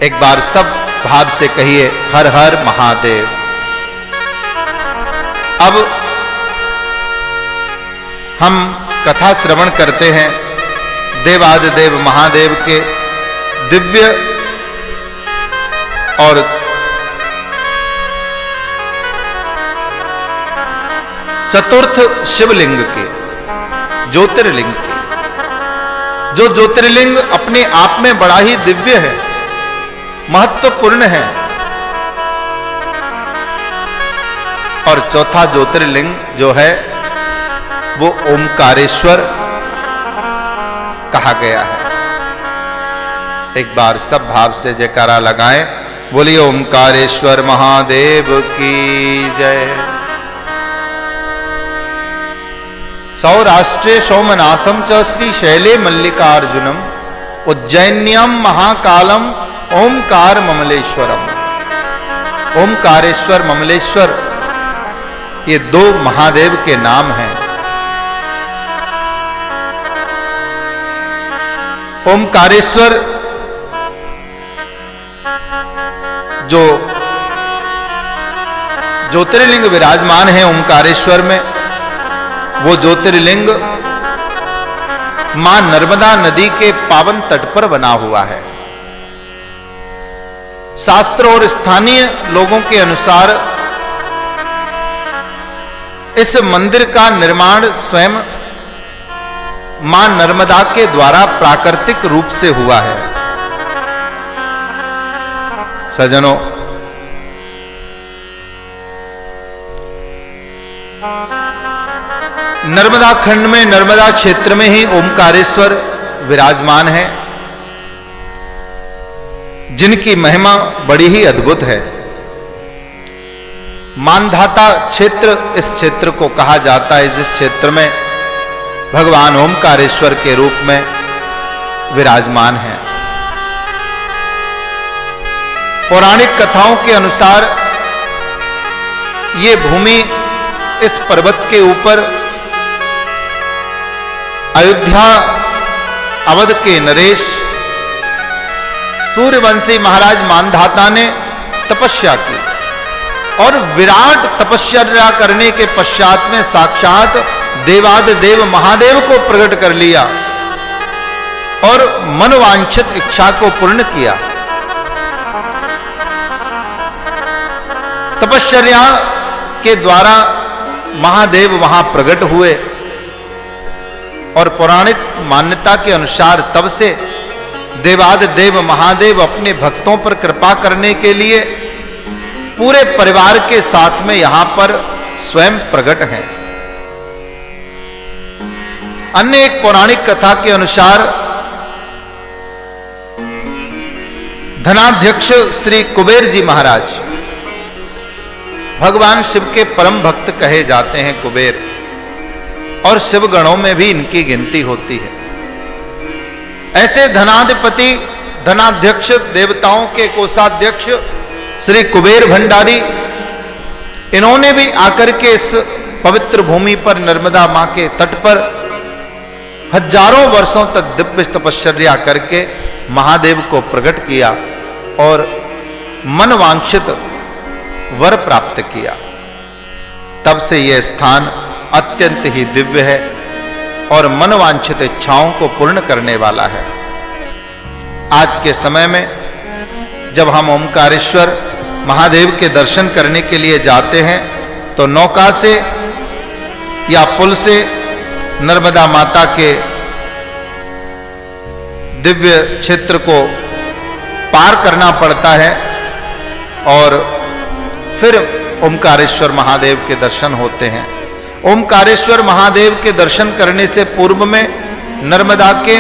एक बार सब भाव से कहिए हर हर महादेव। अब हम कथा श्रवण करते हैं देवादिदेव महादेव के दिव्य और चतुर्थ शिवलिंग के, ज्योतिर्लिंग के, जो ज्योतिर्लिंग अपने आप में बड़ा ही दिव्य है, महत्वपूर्ण है। और चौथा ज्योतिर्लिंग जो है वो ओमकारेश्वर कहा गया है। एक बार सब भाव से जयकारा लगाएं, बोलिए ओमकारेश्वर महादेव की जय। सौराष्ट्रे सोमनाथम च श्री शैले मल्लिकार्जुनम उज्जैन्यम महाकालम ओमकार ममलेश्वरम। ओमकारेश्वर ममलेश्वर ये दो महादेव के नाम हैं। ओमकारेश्वर जो ज्योतिर्लिंग विराजमान है ओमकारेश्वर में, वो ज्योतिर्लिंग मां नर्मदा नदी के पावन तट पर बना हुआ है। शास्त्र और स्थानीय लोगों के अनुसार इस मंदिर का निर्माण स्वयं मां नर्मदा के द्वारा प्राकृतिक रूप से हुआ है। सज्जनों, नर्मदा खंड में, नर्मदा क्षेत्र में ही ओमकारेश्वर विराजमान है, जिनकी महिमा बड़ी ही अद्भुत है। मानधाता क्षेत्र इस क्षेत्र को कहा जाता है, जिस क्षेत्र में भगवान ओमकारेश्वर के रूप में विराजमान है। पौराणिक कथाओं के अनुसार ये भूमि इस पर्वत के ऊपर अयोध्या अवध के नरेश सूर्यवंशी महाराज मानधाता ने तपस्या की और विराट तपस्या करने के पश्चात में साक्षात देवादिदेव महादेव को प्रकट कर लिया और मनवांछित इच्छा को पूर्ण किया। तपश्चर्या के द्वारा महादेव वहां प्रकट हुए और पौराणिक मान्यता के अनुसार तब से देवादिदेव महादेव अपने भक्तों पर कृपा करने के लिए पूरे परिवार के साथ में यहां पर स्वयं प्रकट हैं। अन्य एक पौराणिक कथा के अनुसार धनाध्यक्ष श्री कुबेर जी महाराज भगवान शिव के परम भक्त कहे जाते हैं कुबेर, और शिव गणों में भी इनकी गिनती होती है। ऐसे धनाधिपति, धनाध्यक्ष, देवताओं के कोषाध्यक्ष श्री कुबेर भंडारी, इन्होंने भी आकर के इस पवित्र भूमि पर, नर्मदा मां के तट पर हजारों वर्षों तक दिव्य तपश्चर्या करके महादेव को प्रकट किया और मनवांछित वर प्राप्त किया। तब से यह स्थान अत्यंत ही दिव्य है और मनवांछित इच्छाओं को पूर्ण करने वाला है। आज के समय में जब हम ओमकारेश्वर महादेव के दर्शन करने के लिए जाते हैं तो नौका से या पुल से नर्मदा माता के दिव्य क्षेत्र को पार करना पड़ता है और फिर ओमकारेश्वर महादेव के दर्शन होते हैं। ओमकारेश्वर महादेव के दर्शन करने से पूर्व में नर्मदा के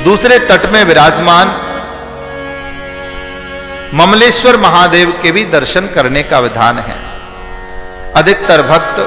दूसरे तट में विराजमान ममलेश्वर महादेव के भी दर्शन करने का विधान है। अधिकतर भक्त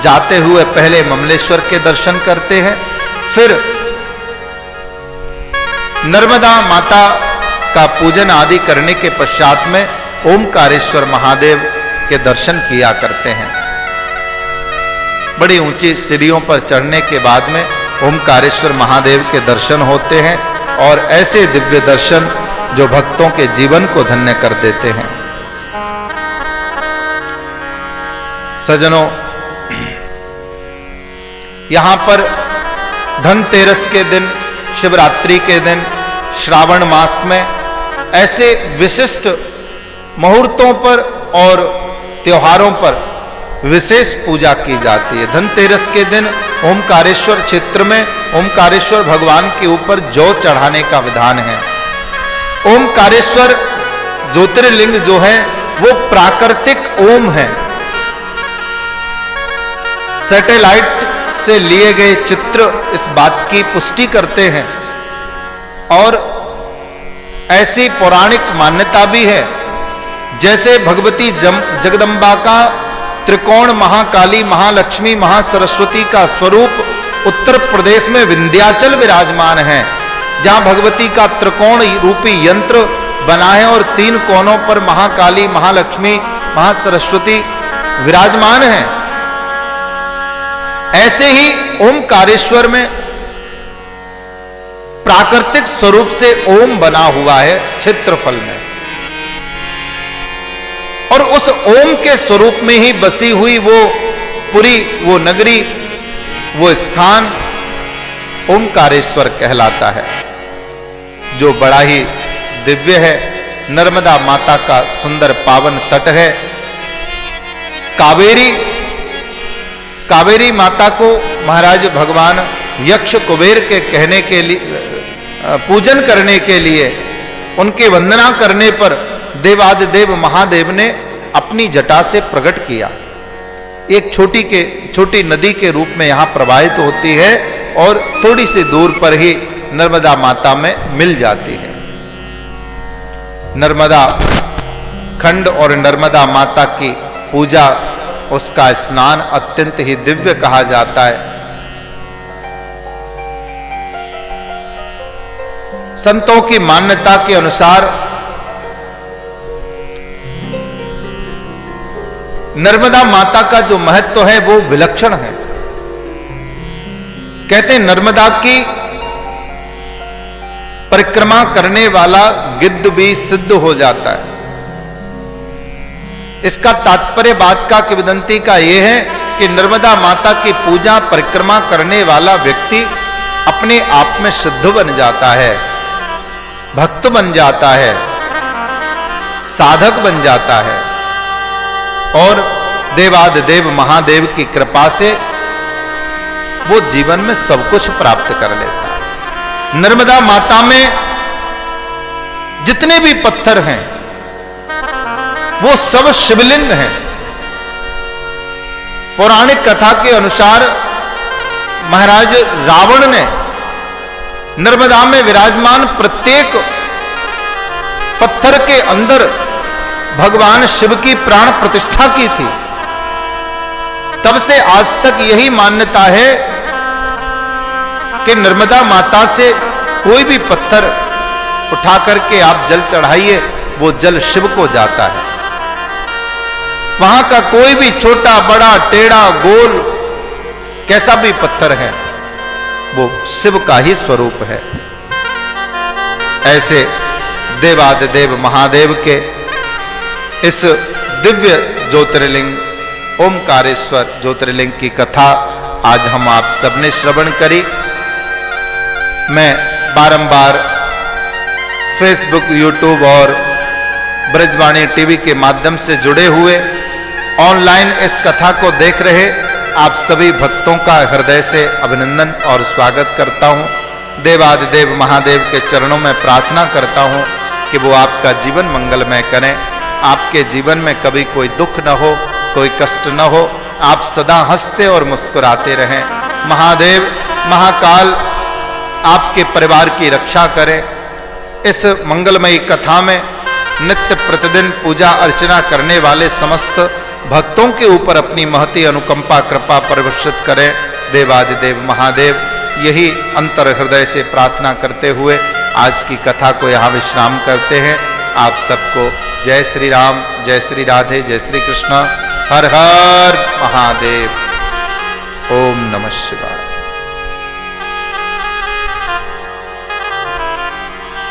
जाते हुए पहले ममलेश्वर के दर्शन करते हैं, फिर नर्मदा माता का पूजन आदि करने के पश्चात में ओमकारेश्वर महादेव के दर्शन किया करते हैं। बड़ी ऊंची सीढ़ियों पर चढ़ने के बाद में ओमकारेश्वर महादेव के दर्शन होते हैं और ऐसे दिव्य दर्शन जो भक्तों के जीवन को धन्य कर देते हैं। सज्जनों, यहां पर धनतेरस के दिन, शिवरात्रि के दिन, श्रावण मास में ऐसे विशिष्ट मुहूर्तों पर और त्योहारों पर विशेष पूजा की जाती है। धनतेरस के दिन ओमकारेश्वर क्षेत्र में ओमकारेश्वर भगवान के ऊपर जौ चढ़ाने का विधान है। ओमकारेश्वर ज्योतिर्लिंग जो है वो प्राकृतिक ओम है। सैटेलाइट से लिए गए चित्र इस बात की पुष्टि करते हैं और ऐसी पौराणिक मान्यता भी है, जैसे भगवती जगदम्बा का त्रिकोण महाकाली, महालक्ष्मी, महासरस्वती का स्वरूप उत्तर प्रदेश में विंध्याचल विराजमान है, जहां भगवती का त्रिकोण रूपी यंत्र बना है और 3 कोनों पर महाकाली, महालक्ष्मी, महासरस्वती विराजमान है। ऐसे ही ओमकारेश्वर में प्राकृतिक स्वरूप से ओम बना हुआ है क्षेत्रफल में, और उस ओम के स्वरूप में ही बसी हुई वो पुरी, वो नगरी, वो स्थान ओमकारेश्वर कहलाता है, जो बड़ा ही दिव्य है। नर्मदा माता का सुंदर पावन तट है। कावेरी माता को महाराज भगवान यक्ष कुबेर के कहने के लिए, पूजन करने के लिए, उनके वंदना करने पर देवादिदेव महादेव ने अपनी जटा से प्रकट किया। एक छोटी नदी के रूप में यहां प्रवाहित होती है और थोड़ी सी दूर पर ही नर्मदा माता में मिल जाती है। नर्मदा खंड और नर्मदा माता की पूजा, उसका स्नान अत्यंत ही दिव्य कहा जाता है। संतों की मान्यता के अनुसार नर्मदा माता का जो महत्व है वो विलक्षण है। कहते हैं नर्मदा की परिक्रमा करने वाला गिद्ध भी सिद्ध हो जाता है। इसका तात्पर्य बात का किंवदंती का यह है कि नर्मदा माता की पूजा परिक्रमा करने वाला व्यक्ति अपने आप में सिद्ध बन जाता है, भक्त बन जाता है, साधक बन जाता है और देवादिदेव महादेव की कृपा से वो जीवन में सब कुछ प्राप्त कर लेता है। नर्मदा माता में जितने भी पत्थर हैं वो सब शिवलिंग हैं। पौराणिक कथा के अनुसार महाराज रावण ने नर्मदा में विराजमान प्रत्येक पत्थर के अंदर भगवान शिव की प्राण प्रतिष्ठा की थी। तब से आज तक यही मान्यता है कि नर्मदा माता से कोई भी पत्थर उठा करके आप जल चढ़ाइए, वो जल शिव को जाता है। वहां का कोई भी छोटा बड़ा टेढ़ा गोल कैसा भी पत्थर है वो शिव का ही स्वरूप है। ऐसे देवादिदेव महादेव के इस दिव्य ज्योतिर्लिंग ओमकारेश्वर ज्योतिर्लिंग की कथा आज हम आप सबने श्रवण करी। मैं बारंबार फेसबुक, यूट्यूब और ब्रजवाणी टीवी के माध्यम से जुड़े हुए ऑनलाइन इस कथा को देख रहे आप सभी भक्तों का हृदय से अभिनंदन और स्वागत करता हूं। देवादिदेव महादेव के चरणों में प्रार्थना करता हूं कि वो आपका जीवन मंगलमय करें, आपके जीवन में कभी कोई दुख न हो, कोई कष्ट न हो, आप सदा हंसते और मुस्कुराते रहें। महादेव महाकाल आपके परिवार की रक्षा करें। इस मंगलमयी कथा में नित्य प्रतिदिन पूजा अर्चना करने वाले समस्त भक्तों के ऊपर अपनी महती अनुकंपा कृपा परिवर्षित करें देवादिदेव महादेव। यही अंतर हृदय से प्रार्थना करते हुए आज की कथा को यहाँ विश्राम करते हैं। आप सबको जय श्री राम, जय श्री राधे, जय श्री कृष्ण, हर हर महादेव। ओम नमः शिवाय।